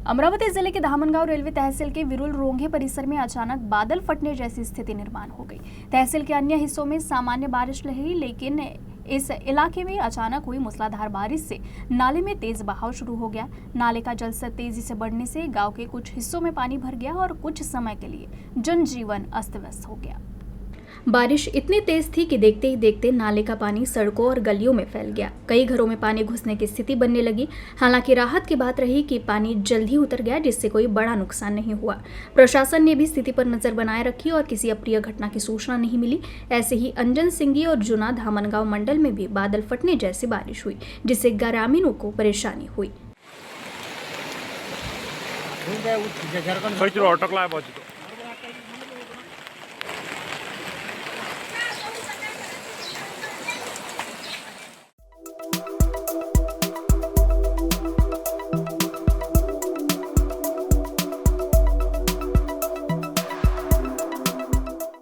अमरावती जिले के धामनगांव रेलवे तहसील के विरुल रोंगे परिसर में अचानक बादल फटने जैसी स्थिति निर्माण हो गई। तहसील के अन्य हिस्सों में सामान्य बारिश रही, लेकिन इस इलाके में अचानक हुई मूसलाधार बारिश से नाले में तेज बहाव शुरू हो गया। नाले का जलस्तर तेजी से बढ़ने से गांव के कुछ हिस्सों में पानी भर गया और कुछ समय के लिए जनजीवन अस्त व्यस्त हो गया। बारिश इतनी तेज थी कि देखते ही देखते नाले का पानी सड़कों और गलियों में फैल गया। कई घरों में पानी घुसने की स्थिति बनने लगी। हालांकि राहत की बात रही कि पानी जल्द ही उतर गया, जिससे कोई बड़ा नुकसान नहीं हुआ। प्रशासन ने भी स्थिति पर नजर बनाए रखी और किसी अप्रिय घटना की सूचना नहीं मिली। ऐसे ही अंजन सिंगी और जुना धामनगांव मंडल में भी बादल फटने जैसी बारिश हुई, जिससे ग्रामीणों को परेशानी हुई।